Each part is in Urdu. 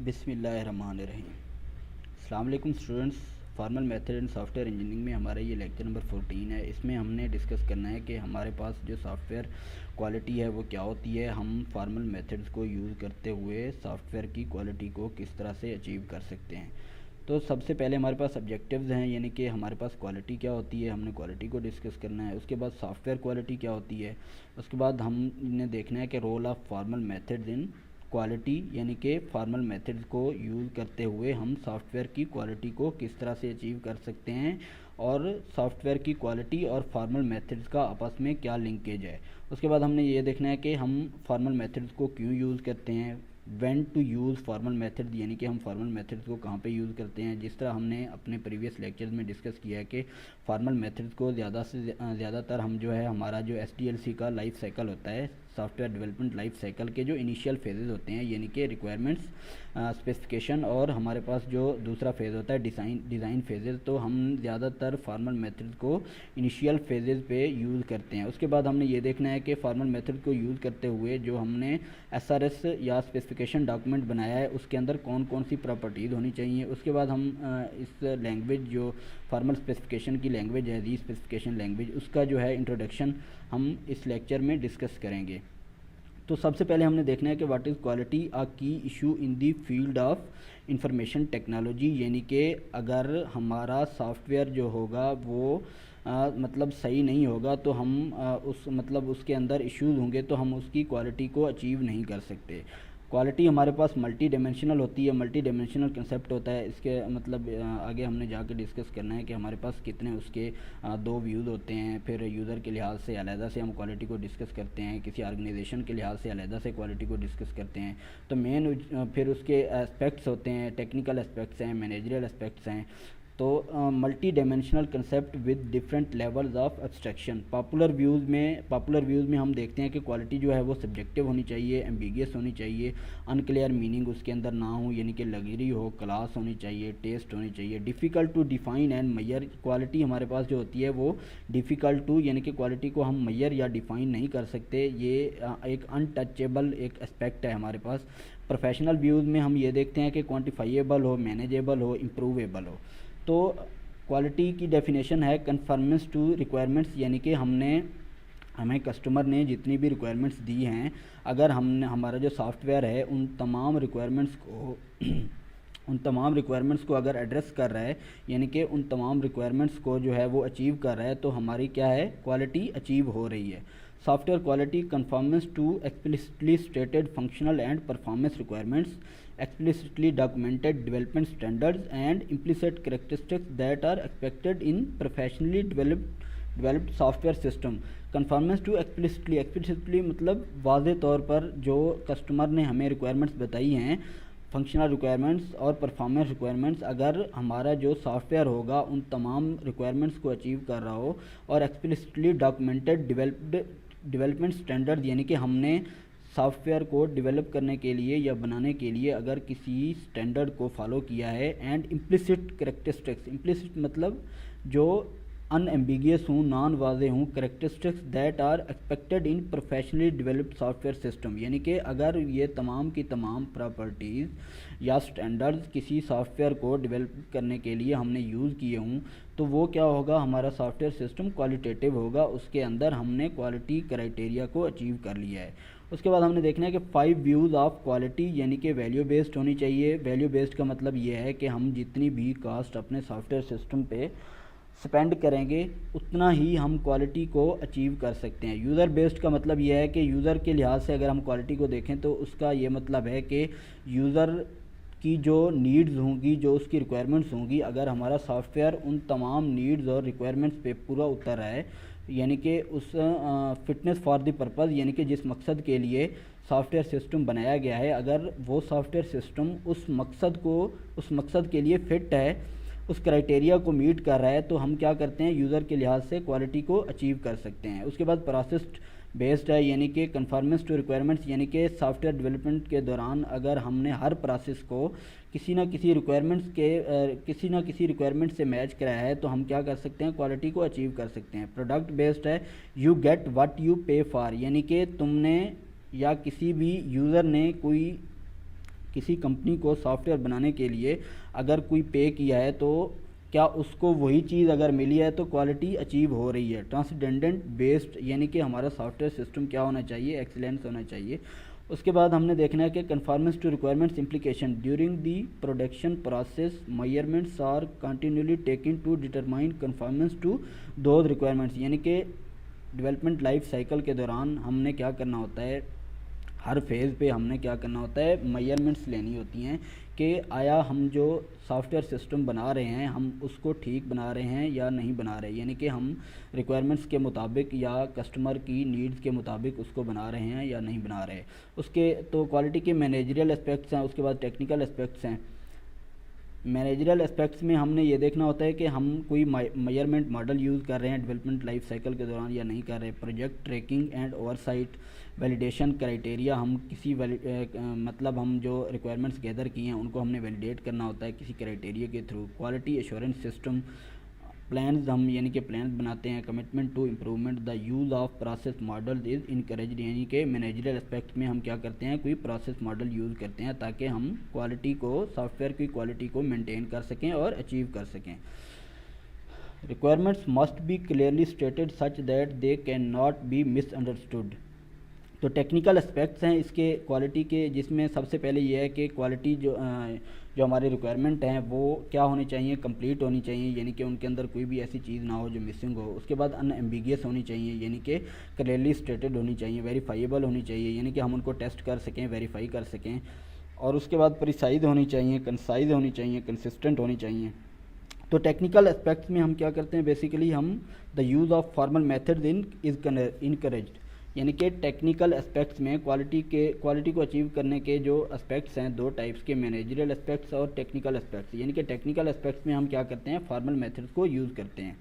بسم اللہ الرحمن الرحیم۔ السلام علیکم students, formal method and soft ware engineering میں ہمارا یہ لیکچر نمبر 14 ہے۔ اس میں ہم نے ڈسکس کرنا ہے کہ ہمارے پاس جو سافٹ ویئر کوالٹی ہے وہ کیا ہوتی ہے، ہم فارمل میتھڈز کو یوز کرتے ہوئے سافٹ ویئر کی کوالٹی کو کس طرح سے اچیو کر سکتے ہیں۔ تو سب سے پہلے ہمارے پاس آبجیکٹیوز ہیں، یعنی کہ ہمارے پاس کوالٹی کیا ہوتی ہے، ہم نے کوالٹی کو ڈسکس کرنا ہے۔ اس کے بعد سافٹ ویئر کوالٹی کیا ہوتی ہے، اس کے بعد ہم نے دیکھنا ہے کہ role of formal methods in quality, یعنی کہ فارمل میتھڈز کو یوز کرتے ہوئے ہم سافٹ ویئر کی کوالٹی کو کس طرح سے اچیو کر سکتے ہیں، اور سافٹ ویئر کی کوالٹی اور فارمل میتھڈز کا آپس میں کیا لنکیج ہے۔ اس کے بعد ہم نے یہ دیکھنا ہے کہ ہم فارمل میتھڈز کو کیوں یوز کرتے ہیں، when to use formal method, یعنی کہ ہم فارمل میتھڈز کو کہاں پہ یوز کرتے ہیں۔ جس طرح ہم نے اپنے پریویس لیکچرز میں ڈسکس کیا ہے کہ فارمل میتھڈز کو زیادہ سے زیادہ تر ہم جو ہے ہمارا جو SDLC کا لائف سائیکل ہوتا ہے، soft where development life cycle کے جو انیشیل فیزز ہوتے ہیں، یعنی کہ ریکوائرمنٹس، اسپیسیفکیشن، اور ہمارے پاس جو دوسرا فیز ہوتا ہے ڈیزائن فیزز، تو ہم زیادہ تر فارمل میتھڈ کو انیشیل فیزز پہ یوز کرتے ہیں۔ اس کے بعد ہم نے یہ دیکھنا ہے کہ فارمل میتھڈ کو یوز کرتے ہوئے جو ہم نے SRS یا اسپیسیفکیشن ڈاکومنٹ بنایا ہے اس کے اندر کون کون سی پراپرٹیز ہونی چاہیے۔ اس کے بعد ہم اس لینگویج جو فارمل اسپیسیفکیشن کی لینگویج ہے، اسپیسیفکیشن لینگویج، اس کا جو ہے انٹروڈکشن ہم اس لیکچر میں ڈسکس کریں گے۔ تو سب سے پہلے ہم نے دیکھنا ہے کہ واٹ از کوالٹی اے کی issue in the field of information technology, یعنی کہ اگر ہمارا سافٹ ویئر جو ہوگا وہ مطلب صحیح نہیں ہوگا تو ہم اس کے اندر ایشوز ہوں گے تو ہم اس کی کوالٹی کو اچیو نہیں کر سکتے۔ کوالٹی ہمارے پاس ملٹی ڈائمینشنل ہوتی ہے، ملٹی ڈائمینشنل کنسیپٹ ہوتا ہے۔ اس کے آگے ہم نے جا کے ڈسکس کرنا ہے کہ ہمارے پاس کتنے اس کے دو ویوز ہوتے ہیں، پھر یوزر کے لحاظ سے علیحدہ سے ہم کوالٹی کو ڈسکس کرتے ہیں، کسی آرگنائزیشن کے لحاظ سے علیحدہ سے کوالٹی کو ڈسکس کرتے ہیں۔ تو مین پھر اس کے اسپیکٹس ہوتے ہیں، ٹیکنیکل اسپیکٹس ہیں، مینیجریل اسپیکٹس ہیں۔ تو multi dimensional concept with different levels of abstraction. Popular views میں ہم دیکھتے ہیں کہ کوالٹی جو ہے وہ سبجیکٹیو ہونی چاہیے، ایمبیگیس ہونی چاہیے، انکلیئر میننگ اس کے اندر نہ ہو، یعنی کہ لگژری ہو، کلاس ہونی چاہیے، ٹیسٹ ہونی چاہیے، difficult to define and measure. Quality ہمارے پاس جو ہوتی ہے وہ ڈیفیکلٹ ٹو، یعنی کہ کوالٹی کو ہم میئر یا ڈیفائن نہیں کر سکتے، یہ ایک انٹچیبل ایک اسپیکٹ ہے ہمارے پاس۔ پروفیشنل ویوز میں ہم یہ دیکھتے ہیں کہ کوانٹیفائیبل ہو، مینیجیبل ہو، امپروویبل ہو۔ تو کوالٹی کی ڈیفینیشن ہے کنفرمنس ٹو ریکوائرمنٹس، یعنی کہ ہمیں کسٹمر نے جتنی بھی ریکوائرمنٹس دی ہیں، اگر ہمارا جو سافٹ ویئر ہے ان تمام ریکوائرمنٹس کو اگر ایڈریس کر رہا ہے، یعنی کہ ان تمام ریکوائرمنٹس کو جو ہے وہ اچیو کر رہا ہے، تو ہماری کیا ہے، کوالٹی اچیو ہو رہی ہے۔ Software quality conformance to explicitly stated functional and performance requirements, explicitly documented development standards and implicit characteristics that are expected in professionally developed software system۔ conformance to explicitly مطلب واضح طور پر جو کسٹمر نے ہمیں ریکوائرمنٹس بتائی ہیں، فنکشنل ریکوائرمنٹس اور پرفارمنس ریکوائرمنٹس، اگر ہمارا جو سافٹ ویئر ہوگا ان تمام ریکوائرمنٹس کو اچیو کر رہا ہو، اور ایکسپلسٹلی ڈاکومنٹڈ ڈیولپمنٹ اسٹینڈرڈ، یعنی کہ ہم نے سافٹ ویئر کو ڈیولپ کرنے کے لیے یا بنانے کے لیے اگر کسی اسٹینڈرڈ کو فالو کیا ہے، اینڈ امپلیسٹ کریکٹرسٹکس، امپلیسٹ مطلب جو ان ایمبیگیس ہوں، نان واضح ہوں، characteristics that are expected in professionally developed software system, یعنی کہ اگر یہ تمام کی تمام پراپرٹیز یا اسٹینڈرڈز کسی سافٹ ویئر کو ڈیولپ کرنے کے لیے ہم نے یوز کیے ہوں، تو وہ کیا ہوگا، ہمارا سافٹ ویئر سسٹم کوالٹیٹیو ہوگا، اس کے اندر ہم نے کوالٹی کرائٹیریا کو اچیو کر لیا ہے۔ اس کے بعد ہم نے دیکھنا ہے کہ 5 ویوز آف کوالٹی، یعنی کہ ویلیو بیسڈ ہونی چاہیے۔ ویلیو بیسڈ کا مطلب یہ ہے کہ ہم جتنی بھی کاسٹ اپنے سافٹ ویئر سسٹم پہ سپینڈ کریں گے اتنا ہی ہم کوالٹی کو اچیو کر سکتے ہیں۔ یوزر بیسڈ کا مطلب یہ ہے کہ یوزر کے لحاظ سے اگر ہم کوالٹی کو دیکھیں تو اس کا یہ مطلب ہے کہ یوزر کی جو نیڈز ہوں گی، جو اس کی ریکوائرمنٹس ہوں گی، اگر ہمارا سافٹ ویئر ان تمام نیڈز اور ریکوائرمنٹس پہ پورا اتر رہا ہے، یعنی کہ اس فٹنس فار دی پرپز، یعنی کہ جس مقصد کے لیے سافٹ ویئر سسٹم بنایا گیا ہے، اگر وہ سافٹ ویئر سسٹم اس مقصد کے لیے فٹ ہے، اس کرائٹیریا کو میٹ کر رہا ہے، تو ہم کیا کرتے ہیں، یوزر کے لحاظ سے کوالٹی کو اچیو کر سکتے ہیں۔ اس کے بعد پروسیس بیسڈ ہے، یعنی کہ کنفرمنس ٹو ریکوائرمنٹس، یعنی کہ سافٹ ویئر ڈیولپمنٹ کے دوران اگر ہم نے ہر پروسیس کو کسی نہ کسی ریکوائرمنٹ سے میچ کرایا ہے تو ہم کیا کر سکتے ہیں، کوالٹی کو اچیو کر سکتے ہیں۔ پروڈکٹ بیسڈ ہے، you get what you pay for, یعنی کہ تم نے یا کسی بھی یوزر نے کسی کمپنی کو سافٹ ویئر بنانے کے لیے اگر کوئی پے کیا ہے تو کیا اس کو وہی چیز اگر ملی ہے تو کوالٹی اچیو ہو رہی ہے. ٹرانسڈینڈنٹ بیسڈ یعنی کہ ہمارا سافٹ ویئر سسٹم کیا ہونا چاہیے, ایکسیلنس ہونا چاہیے. اس کے بعد ہم نے دیکھنا ہے کہ conformance to requirements implication during the production process measurements are continually taking to determine conformance to those requirements. یعنی کہ ڈیولپمنٹ لائف سائیکل کے دوران ہم نے کیا کرنا ہوتا ہے, ہر فیز پہ ہم نے کیا کرنا ہوتا ہے, میئرمنٹس لینی ہوتی ہیں کہ آیا ہم جو سافٹ ویئر سسٹم بنا رہے ہیں ہم اس کو ٹھیک بنا رہے ہیں یا نہیں بنا رہے, یعنی کہ ہم ریکوائرمنٹس کے مطابق یا کسٹمر کی نیڈز کے مطابق اس کو بنا رہے ہیں یا نہیں بنا رہے. اس کے تو کوالٹی کے مینیجریل اسپیکٹس ہیں, اس کے بعد ٹیکنیکل اسپیکٹس ہیں. مینیجریل اسپیکٹس میں ہم نے یہ دیکھنا ہوتا ہے کہ ہم کوئی میئرمنٹ ماڈل یوز کر رہے ہیں ڈیولپمنٹ لائف سائیکل کے دوران یا نہیں کر رہے. Project tracking and oversight, validation criteria, ہم کسی مطلب ہم جو ریکوائرمنٹس گیدر کی ہیں ان کو ہم نے ویلیڈیٹ کرنا ہوتا ہے کسی کرائٹیریا کے through. Quality assurance system plans, ہم یعنی کہ پلانز بناتے ہیں. Commitment to improvement, the use of process model is encouraged, یعنی کہ مینیجریل اسپیکٹ میں ہم کیا کرتے ہیں, کوئی پروسیس ماڈل یوز کرتے ہیں تاکہ ہم کوالٹی کو, سافٹ ویئر کی کوالٹی کو مینٹین کر سکیں اور اچیو کر سکیں. Requirements must be clearly stated such that they can not be misunderstood. تو ٹیکنیکل اسپیکٹس ہیں اس کے کوالٹی کے, جس میں سب سے پہلے یہ ہے کہ کوالٹی جو ہمارے ریکوائرمنٹ ہیں وہ کیا ہونی چاہیے, کمپلیٹ ہونی چاہیے, یعنی کہ ان کے اندر کوئی بھی ایسی چیز نہ ہو جو مسنگ ہو. اس کے بعد ان ایمبیگیس ہونی چاہیے, یعنی کہ کلیئرلی اسٹیٹڈ ہونی چاہیے. ویریفائیبل ہونی چاہیے, یعنی کہ ہم ان کو ٹیسٹ کر سکیں, ویریفائی کر سکیں. اور اس کے بعد پریسائز ہونی چاہیے, کنسائز ہونی چاہیے, کنسسٹنٹ ہونی چاہیے. تو ٹیکنیکل اسپیکٹس میں ہم کیا کرتے ہیں, بیسیکلی ہم دا use of formal method is encouraged, یعنی کہ ٹیکنیکل اسپیکٹس میں کوالٹی کو اچیو کرنے کے جو اسپیکٹس ہیں دو ٹائپس کے, مینیجریل اسپیکٹس اور ٹیکنیکل اسپیکٹس. یعنی کہ ٹیکنیکل اسپیکٹس میں ہم کیا کرتے ہیں, فارمل میتھڈس کو یوز کرتے ہیں.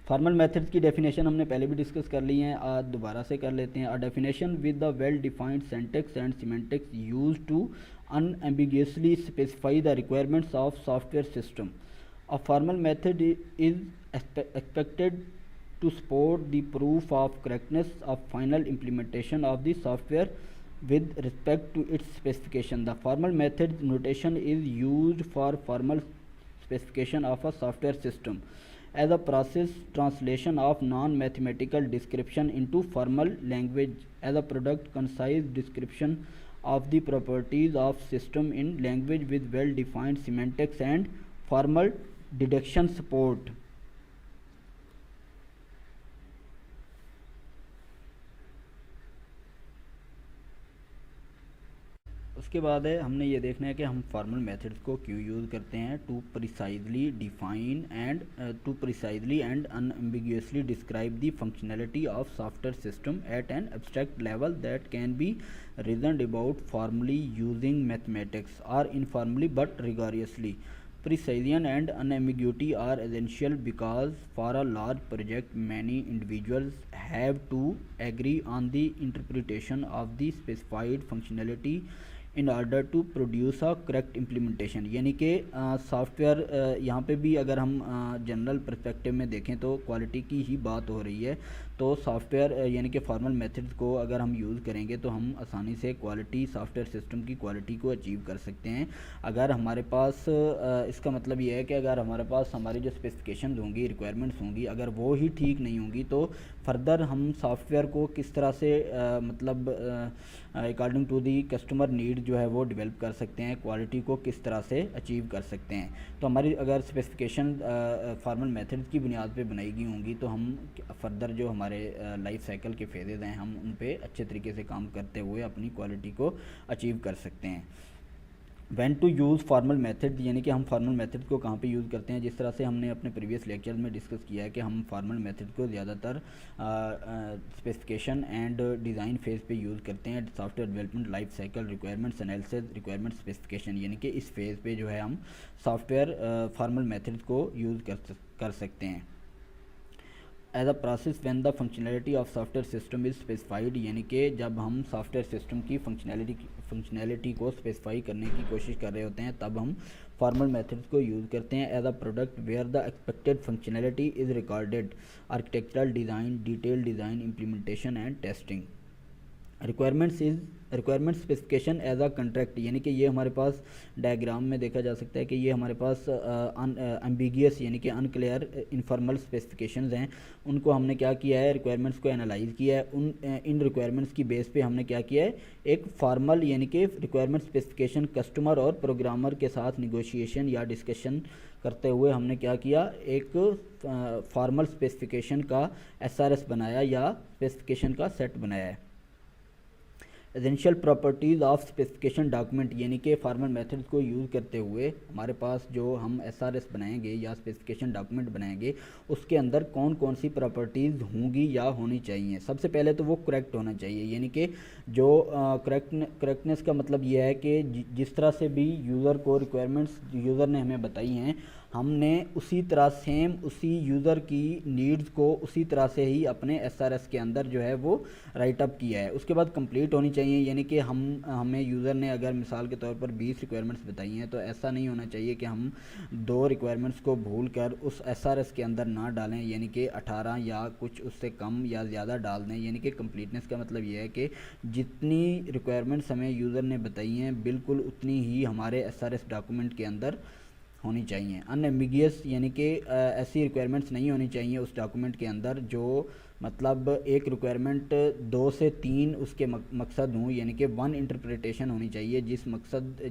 فارمل میتھڈس کی ڈیفینیشن ہم نے پہلے بھی ڈسکس کر لی ہیں, آج دوبارہ سے کر لیتے ہیں. Definition with the well defined syntax and semantics use to unambiguously specify the requirements of software system. A formal method is expected to support the proof of correctness of final implementation of the software with respect to its specification. The formal method notation is used for formal specification of a software system as a process translation of non-mathematical description into formal language, as a product concise description of the properties of system in language with well-defined semantics and formal deduction support. اس کے بعد ہے ہم نے یہ دیکھنا ہے کہ ہم فارمل میتھڈس کو کیوں یوز کرتے ہیں, to precisely define and unambiguously describe the functionality of software system at an abstract level that can be reasoned about formally using mathematics or informally but rigorously. Precision and unambiguity are essential because for a large project many individuals have to agree on the interpretation of the specified functionality in order to produce a correct implementation. یعنی کہ سافٹ ویئر یہاں پہ بھی اگر ہم جنرل پرسپیکٹیو میں دیکھیں تو کوالٹی کی ہی بات ہو رہی ہے. تو سافٹ ویئر یعنی کہ فارمل میتھڈس کو اگر ہم یوز کریں گے تو ہم آسانی سے کوالٹی, سافٹ ویئر سسٹم کی کوالٹی کو اچیو کر سکتے ہیں. اگر ہمارے پاس اس کا مطلب یہ ہے کہ اگر ہمارے پاس ہماری جو اسپیسیفکیشنز ہوں گی, ریکوائرمنٹس ہوں گی, اگر وہ ہی ٹھیک نہیں ہوں گی تو فردر ہم سافٹ ویئر کو کس طرح سے مطلب according to the customer need جو ہے وہ ڈیولپ کر سکتے ہیں, کوالٹی کو کس طرح سے اچیو کر سکتے ہیں. تو ہماری اگر اسپیسیفکیشن فارمل میتھڈ کی بنیاد پہ بنائی گئی ہوں گی تو ہم فردر جو ہمارے لائف سائیکل کے فیزز ہیں ہم ان پہ اچھے طریقے سے کام کرتے ہوئے اپنی کوالٹی کو اچیو کر سکتے ہیں. When to use formal method, یعنی کہ ہم فارمل میتھڈ کو کہاں پہ یوز کرتے ہیں, جس طرح سے ہم نے اپنے پریویس لیکچر میں ڈسکس کیا ہے کہ ہم فارمل میتھڈ کو زیادہ تر اسپیسیفکیشن اینڈ ڈیزائن فیز پہ یوز کرتے ہیں. Soft where development life cycle, requirements analysis, requirement specification, یعنی کہ اس فیز پہ جو ہے ہم سافٹ ویئر فارمل میتھڈ کو یوز کر سکتے ہیں. As a process when the functionality of soft where system is specified, یعنی کہ جب ہم سافٹ ویئر سسٹم کی فنکشنالٹی کو اسپیسیفائی کرنے کی کوشش کر رہے ہوتے ہیں تب ہم فارمل میتھڈس کو یوز کرتے ہیں. As a product where the expected functionality is recorded, architectural design, detail design, implementation and testing. Requirement specification as a contract, یعنی کہ یہ ہمارے پاس ڈائیگرام میں دیکھا جا سکتا ہے کہ یہ ہمارے پاس ایمبیگیس یعنی کہ ان کلیئر انفارمل اسپیسیفکیشنز ہیں. ان کو ہم نے کیا کیا ہے، ریکوائرمنٹس کو انالائز کیا ہے. ان ریکوائرمنٹس کی بیس پہ ہم نے کیا کیا ہے، ایک فارمل یعنی کہ ریکوائرمنٹ اسپیسیفکیشن کسٹمر اور پروگرامر کے ساتھ نیگوشیشن یا ڈسکشن کرتے ہوئے ہم نے کیا کیا، ایک فارمل اسپیسیفکیشن کا SRS بنایا یا اسپیسیفکیشن کا سیٹ بنایا ہے. Essential properties of specification document, یعنی کہ فارمل میتھڈز کو یوز کرتے ہوئے ہمارے پاس جو ہم SRS بنائیں گے یا اسپیسیفکیشن ڈاکومنٹ بنائیں گے، اس کے اندر کون کون سی پراپرٹیز ہوں گی یا ہونی چاہیے. سب سے پہلے تو وہ کریکٹ ہونا چاہیے، یعنی کہ جو کریکٹنیس کا مطلب یہ ہے کہ جس طرح سے بھی یوزر کو ریکوائرمنٹس یوزر نے ہمیں بتائی ہیں، ہم نے اسی طرح سیم اسی یوزر کی نیڈز کو اسی طرح سے ہی اپنے SRS کے اندر جو ہے وہ رائٹ اپ کیا ہے. اس کے بعد کمپلیٹ ہونی چاہیے، یعنی کہ ہمیں یوزر نے اگر مثال کے طور پر 20 ریکوائرمنٹس بتائی ہیں تو ایسا نہیں ہونا چاہیے کہ ہم 2 ریکوائرمنٹس کو بھول کر اس SRS کے اندر نہ ڈالیں، یعنی کہ 18 یا کچھ اس سے کم یا زیادہ ڈال دیں. یعنی کہ کمپلیٹنس کا مطلب یہ ہے کہ جتنی ریکوائرمنٹس ہمیں یوزر نے بتائی ہیں بالکل اتنی ہی ہمارے SRS ڈاکومنٹ کے اندر ہونی چاہیے. ان ایمبیگیس یعنی کہ ایسی ریکوائرمنٹس نہیں ہونی چاہیے اس ڈاکومنٹ کے اندر جو مطلب ایک ریکوائرمنٹ 2 سے 3 اس کے مقصد ہوں، یعنی کہ 1 انٹرپریٹیشن ہونی چاہیے. جس مقصد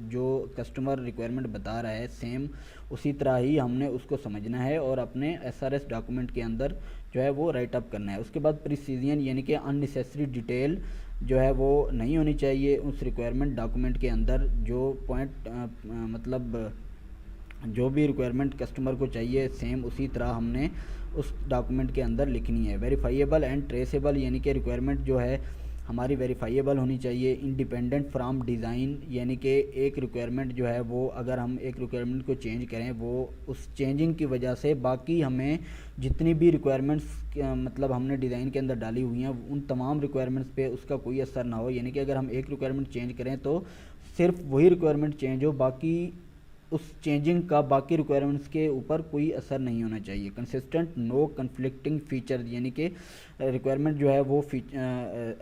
جو کسٹمر ریکوائرمنٹ بتا رہا ہے سیم اسی طرح ہی ہم نے اس کو سمجھنا ہے اور اپنے SRS ڈاکومنٹ کے اندر جو ہے وہ رائٹ اپ کرنا ہے. اس کے بعد پریسیزن یعنی کہ ان نیسیسری ڈیٹیل جو ہے وہ نہیں ہونی چاہیے اس ریکوائرمنٹ ڈاکومنٹ کے اندر. جو پوائنٹ مطلب جو بھی ریکوائرمنٹ کسٹمر کو چاہیے سیم اسی طرح ہم نے اس ڈاکومنٹ کے اندر لکھنی ہے. ویریفائیبل اینڈ ٹریسیبل یعنی کہ ریکوائرمنٹ جو ہے ہماری ویریفائیبل ہونی چاہیے. انڈیپینڈنٹ فرام ڈیزائن یعنی کہ ایک ریکوائرمنٹ جو ہے وہ اگر ہم ایک ریکوائرمنٹ کو چینج کریں وہ اس چینجنگ کی وجہ سے باقی ہمیں جتنی بھی ریکوائرمنٹس مطلب ہم نے ڈیزائن کے اندر ڈالی ہوئی ہیں ان تمام ریکوائرمنٹس پہ اس کا کوئی اثر نہ ہو. یعنی کہ اگر ہم ایک ریکوائرمنٹ چینج کریں تو صرف وہی ریکوائرمنٹ چینج ہو، باقی اس چینجنگ کا باقی ریکوائرمنٹس کے اوپر کوئی اثر نہیں ہونا چاہیے. کنسسٹنٹ نو کنفلکٹنگ فیچر یعنی کہ ریکوائرمنٹ جو ہے وہ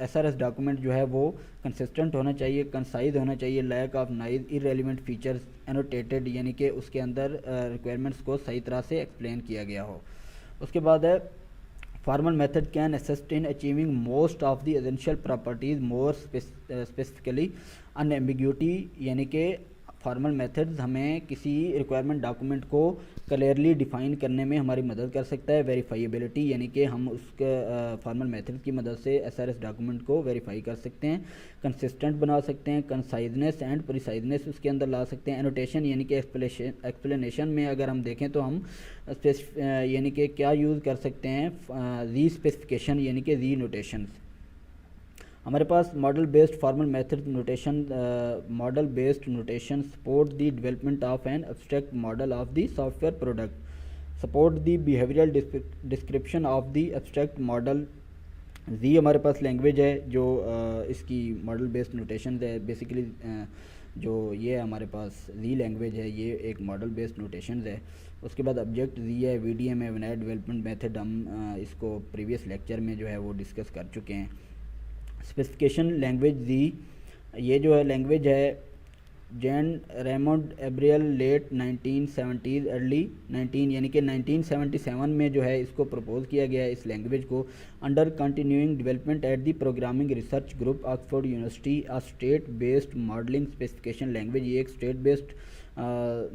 SRS ڈاکومنٹ جو ہے وہ کنسسٹنٹ ہونا چاہیے، کنسائز ہونا چاہیے. Lack of noise irrelevant features annotated یعنی کہ اس کے اندر ریکوائرمنٹس کو صحیح طرح سے ایکسپلین کیا گیا ہو. اس کے بعد ہے formal method can assist in achieving most of the essential properties more specifically in ambiguity یعنی کہ فارمل میتھڈز ہمیں کسی ریکوائرمنٹ ڈاکومنٹ کو کلیئرلی ڈیفائن کرنے میں ہماری مدد کر سکتا ہے. ویریفائیبلٹی یعنی کہ ہم اس کے فارمل میتھڈ کی مدد سے SRS ڈاکومنٹ کو ویریفائی کر سکتے ہیں، کنسسٹنٹ بنا سکتے ہیں. کنسائزنس اینڈ پریسائزنس اس کے اندر لا سکتے ہیں. انوٹیشن یعنی کہ ایکسپلینیشن میں اگر ہم دیکھیں تو ہم یعنی کہ کیا یوز کر سکتے ہیں، ری اسپیسیفکیشن یعنی کہ ری نوٹیشنز. ہمارے پاس model based formal method notation model based notation support the development of an abstract model of the software product, support the behavioural description of the abstract model. Z ہمارے پاس لینگویج ہے جو اس کی ماڈل بیسڈ نوٹیشن ہے. بیسیکلی جو یہ ہمارے پاس زی لینگویج ہے یہ ایک ماڈل بیسڈ نوٹیشنز ہے. اس کے بعد آبجیکٹ زی ہے، VDM ہے، ونائٹ ڈیولپمنٹ میتھڈ. ہم اس کو پریویس لیکچر میں جو ہے وہ ڈسکس کر چکے ہیں. اسپیسیفکیشن لینگویج زی یہ جو ہے لینگویج ہے جین ریمونڈ ایبریل لیٹ 1970s ارلی 19 یعنی کہ 1977 میں جو ہے اس کو پروپوز کیا گیا ہے اس لینگویج کو. Under continuing development at the programming research group Oxford University state based modelling specification language. یہ ایک اسٹیٹ بیسڈ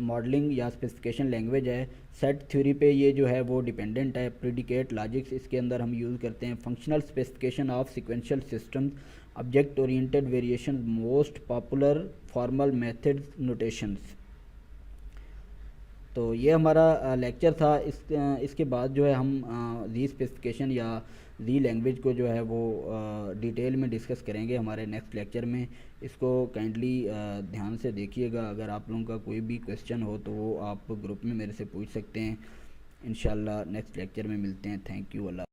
ماڈلنگ یا اسپیسیفکیشن لینگویج ہے. سیٹ تھیوری پہ یہ جو ہے وہ ڈیپینڈنٹ ہے. پریڈیکیٹ لاجکس اس کے اندر ہم یوز کرتے ہیں. Functional specification of sequential system object oriented variation most popular formal method notations. تو یہ ہمارا لیکچر تھا. اس کے بعد جو ہے ہم زی اسپیسیفکیشن یا زی لینگویج کو جو ہے وہ ڈیٹیل میں ڈسکس کریں گے ہمارے نیکسٹ لیکچر میں. اس کو کائنڈلی دھیان سے دیکھیے گا. اگر آپ لوگوں کا کوئی بھی کویسچن ہو تو وہ آپ گروپ میں میرے سے پوچھ سکتے ہیں. انشاءاللہ نیکسٹ لیکچر میں ملتے ہیں. Thank you. اللہ